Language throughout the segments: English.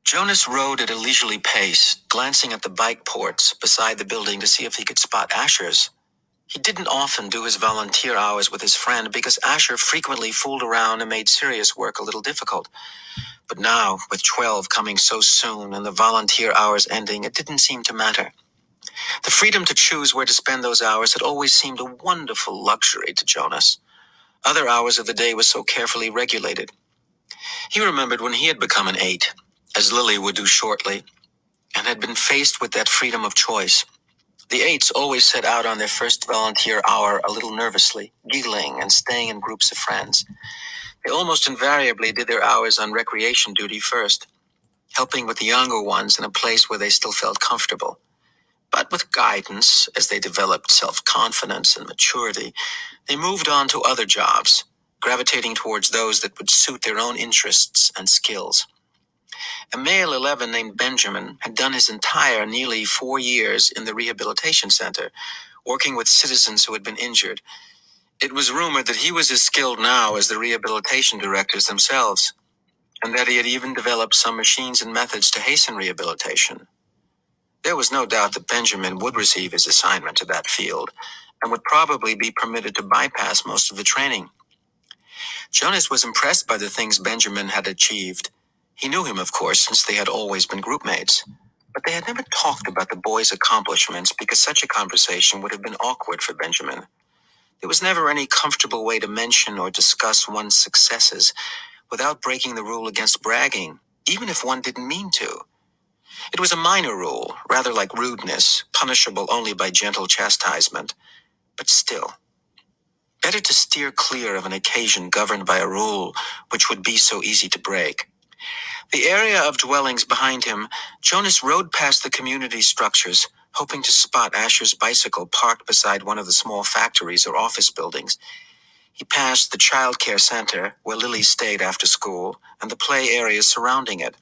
Jonas rode at a leisurely pace, glancing at the bike ports beside the building to see if he could spot Asher's. He didn't often do his volunteer hours with his friend because Asher frequently fooled around and made serious work a little difficult. But now, with 12 coming so soon and the volunteer hours ending, it didn't seem to matter. The freedom to choose where to spend those hours had always seemed a wonderful luxury to Jonas. Other hours of the day were so carefully regulated. He remembered when he had become an 8, as Lily would do shortly, and had been faced with that freedom of choice. The 8s always set out on their first volunteer hour a little nervously, giggling and staying in groups of friends. They almost invariably did their hours on recreation duty first, helping with the younger ones in a place where they still felt comfortable. But with guidance, as they developed self-confidence and maturity, they moved on to other jobs, gravitating towards those that would suit their own interests and skills. A male 11 named Benjamin had done his entire nearly 4 years in the rehabilitation center, working with citizens who had been injured. It was rumored that he was as skilled now as the rehabilitation directors themselves, and that he had even developed some machines and methods to hasten rehabilitation. There was no doubt that Benjamin would receive his assignment to that field, and would probably be permitted to bypass most of the training. Jonas was impressed by the things Benjamin had achieved. He knew him, of course, since they had always been groupmates. But they had never talked about the boy's accomplishments because such a conversation would have been awkward for Benjamin. There was never any comfortable way to mention or discuss one's successes without breaking the rule against bragging, even if one didn't mean to. It was a minor rule, rather like rudeness, punishable only by gentle chastisement. But still, better to steer clear of an occasion governed by a rule which would be so easy to break. The area of dwellings behind him, Jonas rode past the community structures, hoping to spot Asher's bicycle parked beside one of the small factories or office buildings. He passed the child care center, where Lily stayed after school, and the play areas surrounding it.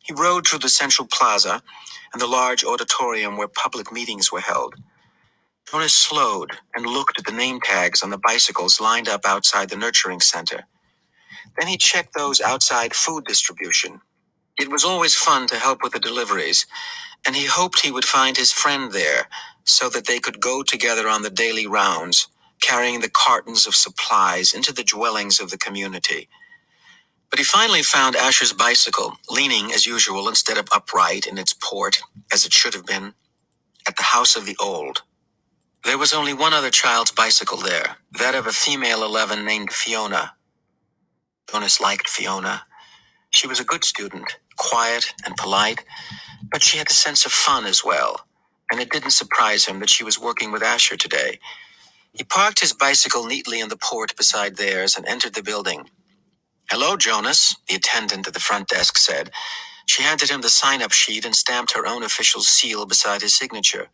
He rode through the central plaza and the large auditorium where public meetings were held. Jonas slowed and looked at the name tags on the bicycles lined up outside the nurturing center. Then he checked those outside food distribution. It was always fun to help with the deliveries, and he hoped he would find his friend there so that they could go together on the daily rounds, carrying the cartons of supplies into the dwellings of the community. But he finally found Asher's bicycle, leaning as usual instead of upright in its port, as it should have been, at the house of the old. There was only one other child's bicycle there, that of a female 11 named Fiona. Jonas liked Fiona. She was a good student, quiet and polite, but she had a sense of fun as well, and it didn't surprise him that she was working with Asher today. He parked his bicycle neatly in the port beside theirs and entered the building. "Hello, Jonas," the attendant at the front desk said. She handed him the sign-up sheet and stamped her own official seal beside his signature.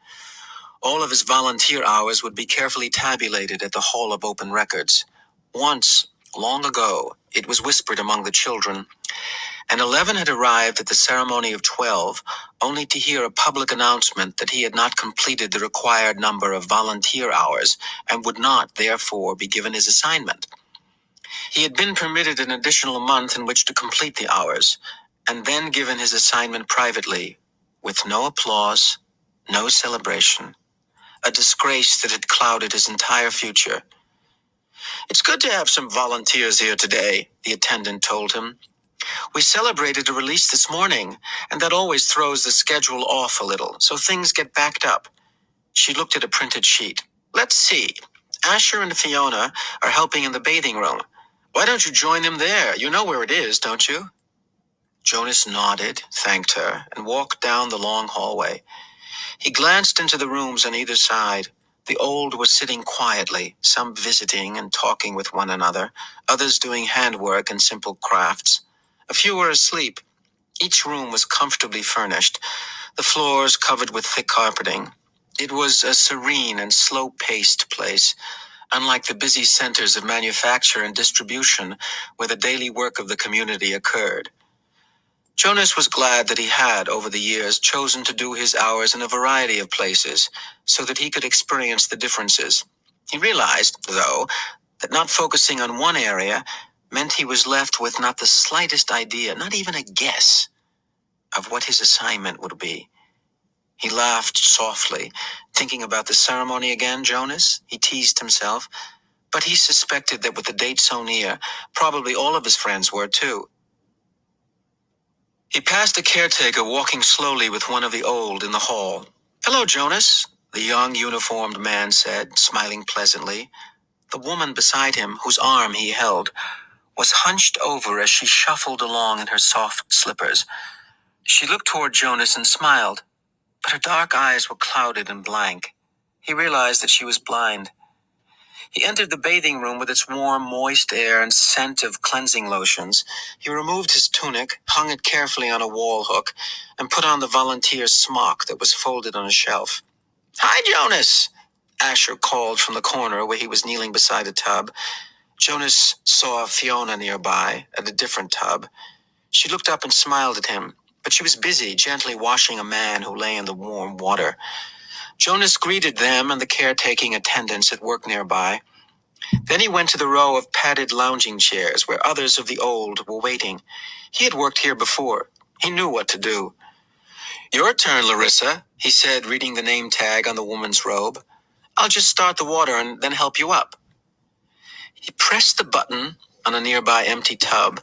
All of his volunteer hours would be carefully tabulated at the Hall of Open Records. Once, long ago, it was whispered among the children, and 11 had arrived at the ceremony of 12, only to hear a public announcement that he had not completed the required number of volunteer hours and would not, therefore, be given his assignment. He had been permitted an additional month in which to complete the hours, and then given his assignment privately, with no applause, no celebration, a disgrace that had clouded his entire future. "It's good to have some volunteers here today," the attendant told him. "We celebrated a release this morning, and that always throws the schedule off a little, so things get backed up." She looked at a printed sheet. "Let's see. Asher and Fiona are helping in the bathing room. Why don't you join them there? You know where it is, don't you?" Jonas nodded, thanked her, and walked down the long hallway. He glanced into the rooms on either side. The old were sitting quietly, some visiting and talking with one another, others doing handwork and simple crafts. A few were asleep. Each room was comfortably furnished, the floors covered with thick carpeting. It was a serene and slow-paced place, unlike the busy centers of manufacture and distribution where the daily work of the community occurred. Jonas was glad that he had, over the years, chosen to do his hours in a variety of places, so that he could experience the differences. He realized, though, that not focusing on one area meant he was left with not the slightest idea, not even a guess, of what his assignment would be. He laughed softly, thinking about the ceremony again, Jonas, he teased himself. But he suspected that with the date so near, probably all of his friends were too. He passed the caretaker walking slowly with one of the old in the hall. "Hello, Jonas," the young uniformed man said, smiling pleasantly. The woman beside him, whose arm he held, was hunched over as she shuffled along in her soft slippers. She looked toward Jonas and smiled, but her dark eyes were clouded and blank. He realized that she was blind. He entered the bathing room with its warm, moist air and scent of cleansing lotions. He removed his tunic, hung it carefully on a wall hook, and put on the volunteer's smock that was folded on a shelf. "Hi, Jonas," Asher called from the corner where he was kneeling beside a tub. Jonas saw Fiona nearby, at a different tub. She looked up and smiled at him, but she was busy gently washing a man who lay in the warm water. Jonas greeted them and the caretaking attendants at work nearby. Then he went to the row of padded lounging chairs where others of the old were waiting. He had worked here before. He knew what to do. "Your turn, Larissa," he said, reading the name tag on the woman's robe. "I'll just start the water and then help you up." He pressed the button on a nearby empty tub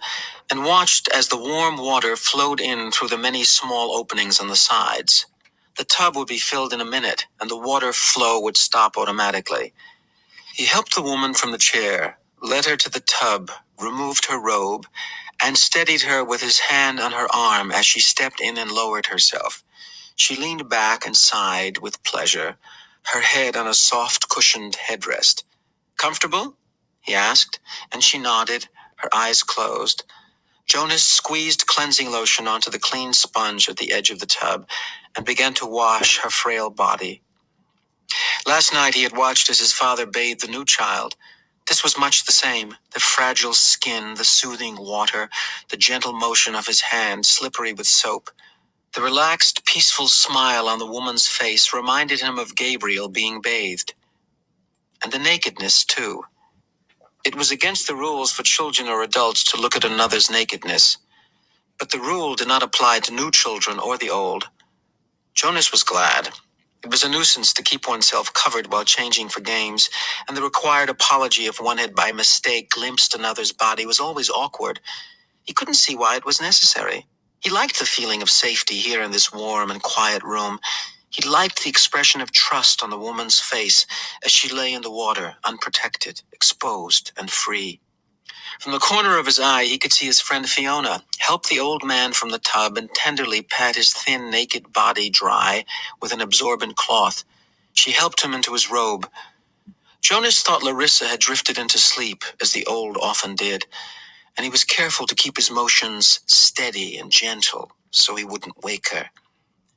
and watched as the warm water flowed in through the many small openings on the sides. The tub would be filled in a minute, and the water flow would stop automatically. He helped the woman from the chair, led her to the tub, removed her robe, and steadied her with his hand on her arm as she stepped in and lowered herself. She leaned back and sighed with pleasure, her head on a soft cushioned headrest. "Comfortable?" he asked, and she nodded, her eyes closed. Jonas squeezed cleansing lotion onto the clean sponge at the edge of the tub and began to wash her frail body. Last night he had watched as his father bathed the new child. This was much the same. The fragile skin, the soothing water, the gentle motion of his hand, slippery with soap. The relaxed, peaceful smile on the woman's face reminded him of Gabriel being bathed. And the nakedness, too. It was against the rules for children or adults to look at another's nakedness. But the rule did not apply to new children or the old. Jonas was glad. It was a nuisance to keep oneself covered while changing for games, and the required apology if one had by mistake glimpsed another's body was always awkward. He couldn't see why it was necessary. He liked the feeling of safety here in this warm and quiet room. He liked the expression of trust on the woman's face as she lay in the water, unprotected, exposed, and free. From the corner of his eye, he could see his friend Fiona help the old man from the tub and tenderly pat his thin, naked body dry with an absorbent cloth. She helped him into his robe. Jonas thought Larissa had drifted into sleep, as the old often did, and he was careful to keep his motions steady and gentle so he wouldn't wake her.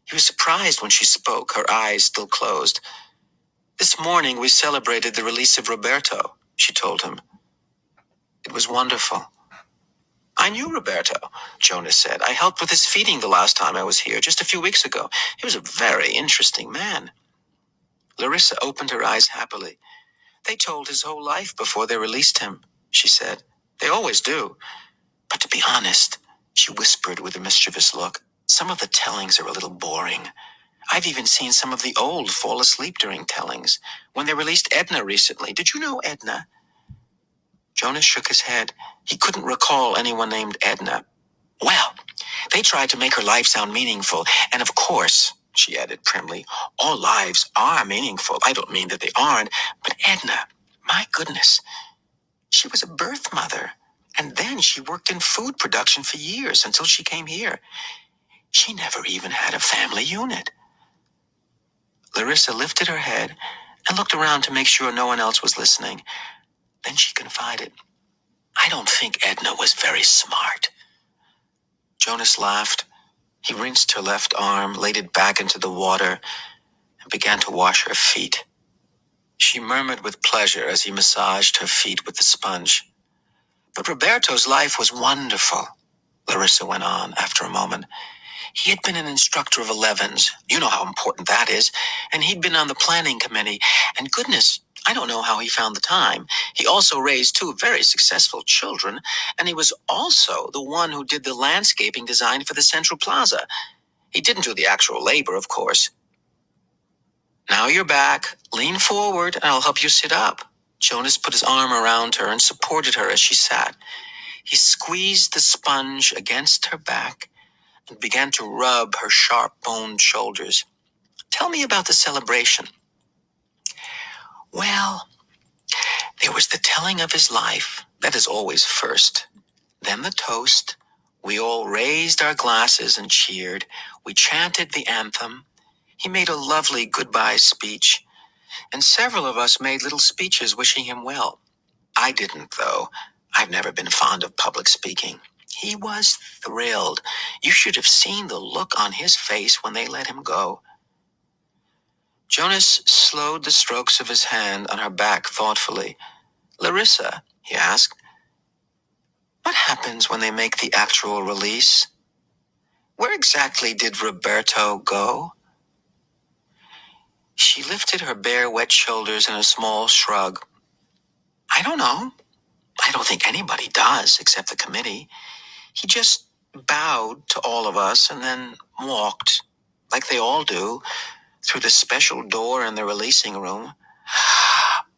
He was surprised when she spoke, her eyes still closed. "This morning we celebrated the release of Roberto," she told him. "It was wonderful." "I knew Roberto," Jonas said. "I helped with his feeding the last time I was here, just a few weeks ago. He was a very interesting man." Larissa opened her eyes happily. "They told his whole life before they released him," she said. "They always do. But to be honest," she whispered with a mischievous look, "some of the tellings are a little boring. I've even seen some of the old fall asleep during tellings. When they released Edna recently, did you know Edna?" Jonas shook his head. He couldn't recall anyone named Edna. "Well, they tried to make her life sound meaningful, and of course," she added primly, "all lives are meaningful. I don't mean that they aren't, but Edna, my goodness, she was a birth mother, and then she worked in food production for years until she came here. She never even had a family unit." Larissa lifted her head and looked around to make sure no one else was listening. Then she confided, "I don't think Edna was very smart." Jonas laughed. He rinsed her left arm, laid it back into the water, and began to wash her feet. She murmured with pleasure as he massaged her feet with the sponge. "But Roberto's life was wonderful," Larissa went on after a moment. "He had been an instructor of 11s. You know how important that is. And he'd been on the planning committee. And goodness, I don't know how he found the time. He also raised two very successful children, and he was also the one who did the landscaping design for the Central Plaza. He didn't do the actual labor, of course. Now you're back. Lean forward, and I'll help you sit up. Jonas put his arm around her and supported her as she sat. He squeezed the sponge against her back and began to rub her sharp-boned shoulders. Tell me about the celebration. Well, there was the telling of his life. That is always first. Then the toast. We all raised our glasses and cheered. We chanted the anthem. He made a lovely goodbye speech, and several of us made little speeches wishing him well. I didn't, though. I've never been fond of public speaking. He was thrilled. You should have seen the look on his face when they let him go. Jonas slowed the strokes of his hand on her back thoughtfully. Larissa, he asked, what happens when they make the actual release? Where exactly did Roberto go? She lifted her bare, wet shoulders in a small shrug. I don't know. I don't think anybody does, except the committee. He just bowed to all of us and then walked, like they all do, through the special door in the releasing room.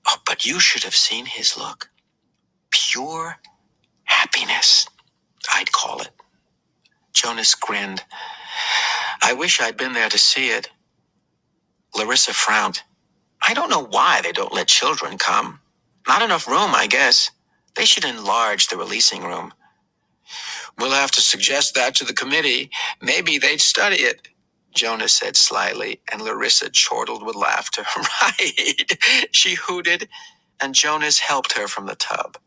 Oh, but you should have seen his look. Pure happiness, I'd call it. Jonas grinned. I wish I'd been there to see it. Larissa frowned. I don't know why they don't let children come. Not enough room, I guess. They should enlarge the releasing room. We'll have to suggest that to the committee. Maybe they'd study it, Jonas said slyly, and Larissa chortled with laughter. Right, she hooted, and Jonas helped her from the tub.